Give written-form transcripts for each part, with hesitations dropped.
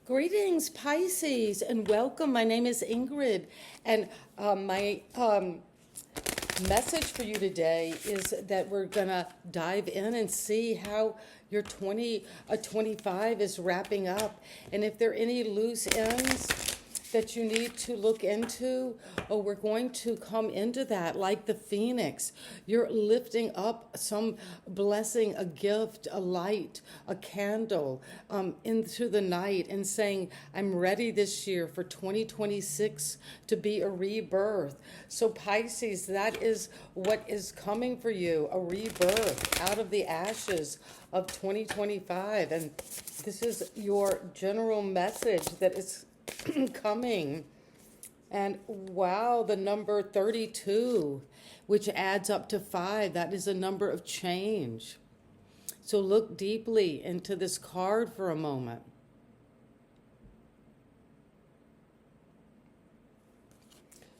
Greetings, Pisces, and welcome. My name is Ingrid, and my message for you today is that we're going to dive in and see how your 2025 is wrapping up, and if there are any loose ends that you need to look into, or we're going to come into that like the phoenix. You're lifting up some blessing, a gift, a light, a candle into the night and saying, I'm ready this year for 2026 to be a rebirth. So Pisces, that is what is coming for you, a rebirth out of the ashes of 2025. And this is your general message that is coming. And wow, the number 32, which adds up to 5, that is a number of change. So look deeply into this card for a moment.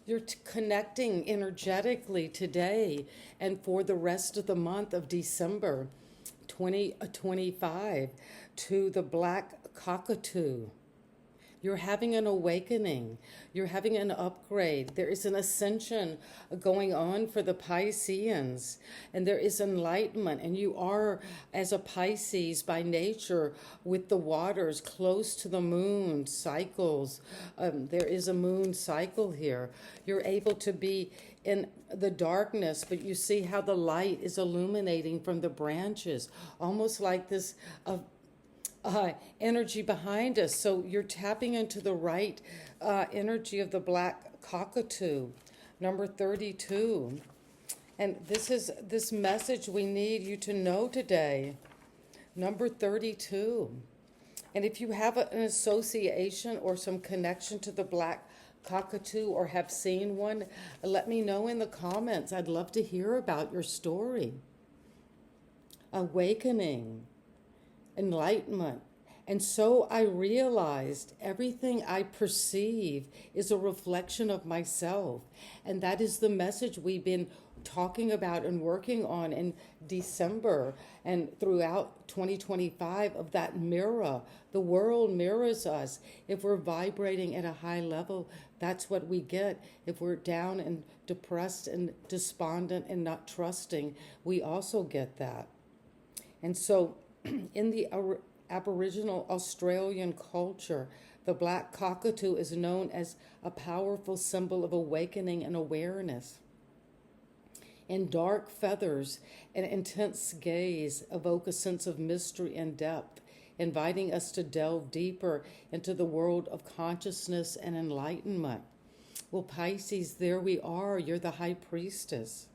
You're connecting energetically today and for the rest of the month of December 2025 to the black cockatoo. You're having an awakening. You're having an upgrade. There is an ascension going on for the Pisceans, and there is enlightenment. And you are, as a Pisces by nature, with the waters close to the moon cycles. There is a moon cycle here. You're able to be in the darkness, but you see how the light is illuminating from the branches, almost like this energy behind us. So you're tapping into the right energy of the black cockatoo, number 32. And this is this message we need you to know today, number 32. And if you have an association or some connection to the black cockatoo or have seen one, let me know in the comments. I'd love to hear about your story. Awakening. Enlightenment. And so I realized everything I perceive is a reflection of myself. And that is the message we've been talking about and working on in December and throughout 2025 of that mirror. The world mirrors us. If we're vibrating at a high level, that's what we get. If we're down and depressed and despondent and not trusting, we also get that. And so in the Aboriginal Australian culture, the black cockatoo is known as a powerful symbol of awakening and awareness. In dark feathers and intense gaze evoke a sense of mystery and depth, inviting us to delve deeper into the world of consciousness and enlightenment. Well, Pisces, there we are. You're the high priestess.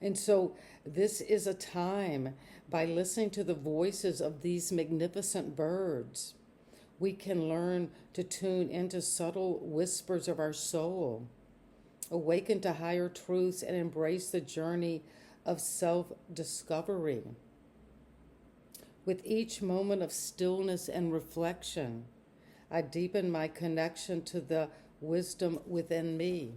And so this is a time, by listening to the voices of these magnificent birds, we can learn to tune into subtle whispers of our soul, awaken to higher truths, and embrace the journey of self-discovery. With each moment of stillness and reflection, I deepen my connection to the wisdom within me.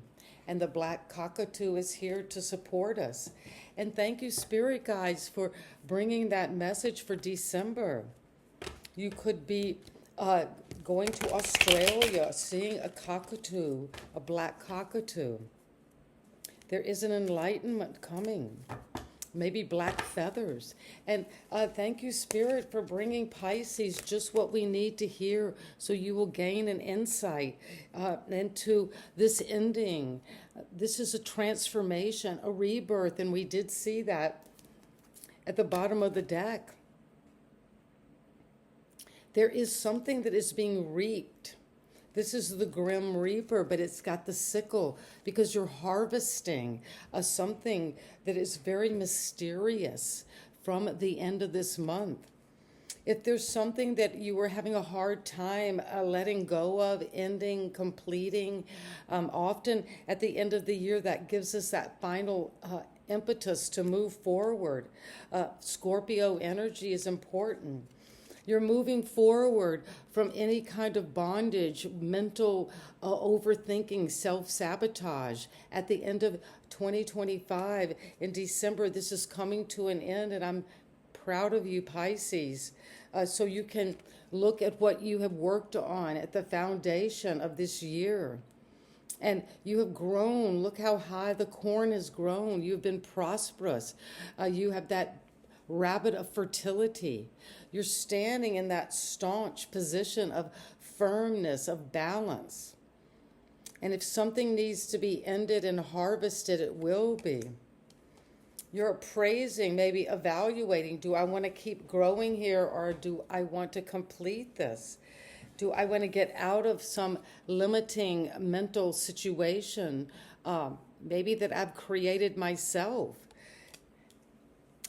And the black cockatoo is here to support us. And thank you, Spirit Guides, for bringing that message for December. You could be going to Australia, seeing a cockatoo, a black cockatoo. There is an enlightenment coming. Maybe black feathers. And thank you, Spirit, for bringing Pisces just what we need to hear, so you will gain an insight into this ending. This is a transformation, a rebirth, and we did see that at the bottom of the deck. There is something that is being reaped. This is the Grim Reaper, but it's got the sickle because you're harvesting something that is very mysterious from the end of this month. If there's something that you were having a hard time letting go of, ending, completing, often at the end of the year, that gives us that final impetus to move forward. Scorpio energy is important. You're moving forward from any kind of bondage, mental overthinking, self-sabotage. At the end of 2025, in December, this is coming to an end, and I'm proud of you, Pisces. so you can look at what you have worked on at the foundation of this year. And you have grown. Look how high the corn has grown. You've been prosperous. You have that rabbit of fertility. You're standing in that staunch position of firmness, of balance. And if something needs to be ended and harvested, it will be. You're appraising, maybe evaluating, do I want to keep growing here, or do I want to complete this? Do I want to get out of some limiting mental situation, maybe that I've created myself?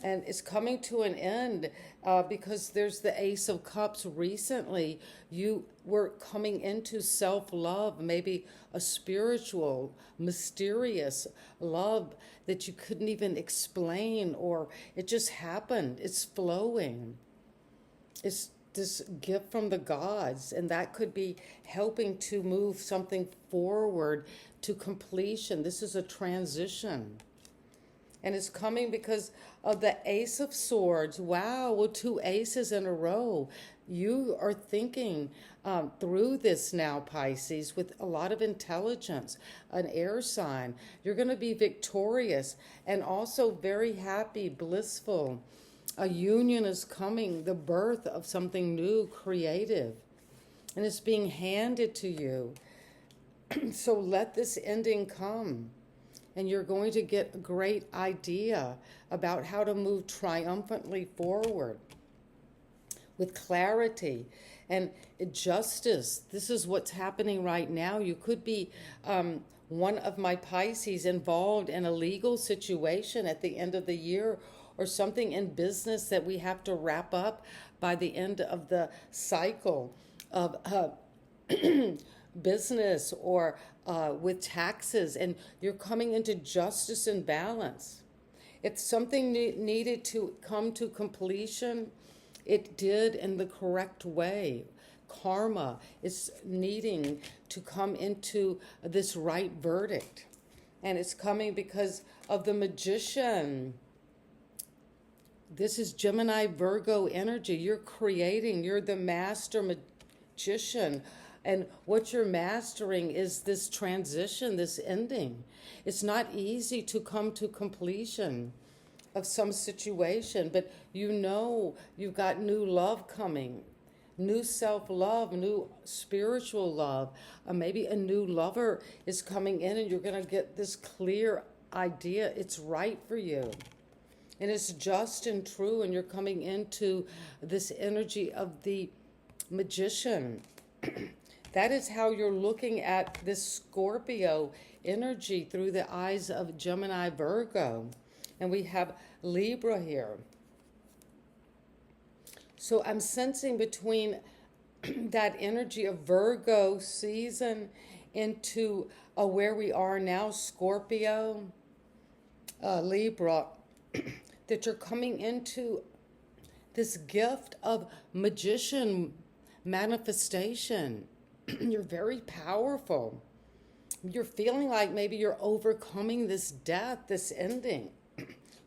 And it's coming to an end because there's the Ace of Cups. Recently, you were coming into self-love, maybe a spiritual, mysterious love that you couldn't even explain, or it just happened. It's flowing. It's this gift from the gods, and that could be helping to move something forward to completion. This is a transition. And it's coming because of the Ace of Swords. Wow, well, 2 aces in a row. You are thinking through this now, Pisces, with a lot of intelligence, an air sign. You're going to be victorious and also very happy, blissful. A union is coming, the birth of something new, creative. And it's being handed to you. So let this ending come. And you're going to get a great idea about how to move triumphantly forward with clarity and justice. This is what's happening right now. You could be one of my Pisces involved in a legal situation at the end of the year, or something in business that we have to wrap up by the end of the cycle of business, or with taxes, and you're coming into justice and balance. If something needed to come to completion, it did in the correct way. Karma is needing to come into this right verdict. And it's coming because of the Magician. This is Gemini Virgo energy. You're creating, you're the master magician. And what you're mastering is this transition, this ending. It's not easy to come to completion of some situation, but you know you've got new love coming, new self-love, new spiritual love. Maybe a new lover is coming in, and you're going to get this clear idea. It's right for you. And it's just and true, and you're coming into this energy of the Magician. That is how you're looking at this Scorpio energy through the eyes of Gemini Virgo. And we have Libra here. So I'm sensing between that energy of Virgo season into where we are now, Scorpio, Libra, that you're coming into this gift of magician manifestation. You're very powerful. You're feeling like maybe you're overcoming this death, this ending,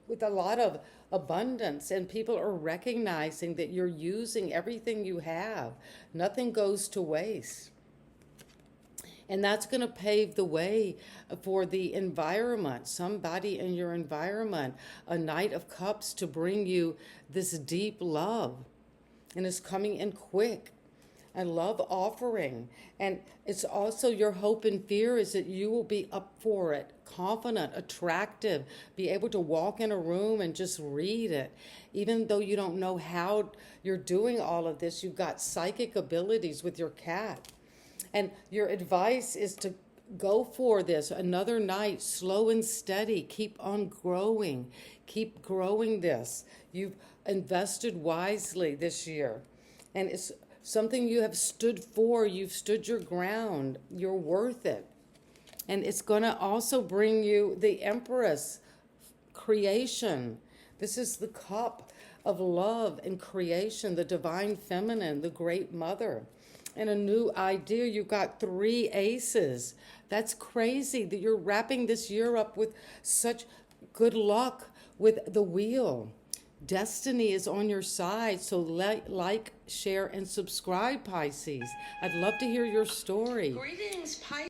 with a lot of abundance, and people are recognizing that you're using everything you have. Nothing goes to waste. And that's going to pave the way for the environment, somebody in your environment, a Knight of Cups to bring you this deep love. And it's coming in quick. And love offering. And it's also your hope and fear is that you will be up for it, confident, attractive, be able to walk in a room and just read it. Even though you don't know how you're doing all of this, you've got psychic abilities with your cat. And your advice is to go for this another night, slow and steady, keep on growing, keep growing this. You've invested wisely this year. And it's something you have stood for. You've stood your ground. You're worth it. And it's going to also bring you the Empress, creation. This is the cup of love and creation, the divine feminine, the great mother. And a new idea. You've got 3 aces. That's crazy that you're wrapping this year up with such good luck with the wheel. Destiny is on your side. So like, share, and subscribe, Pisces. I'd love to hear your story. Greetings, Pisces.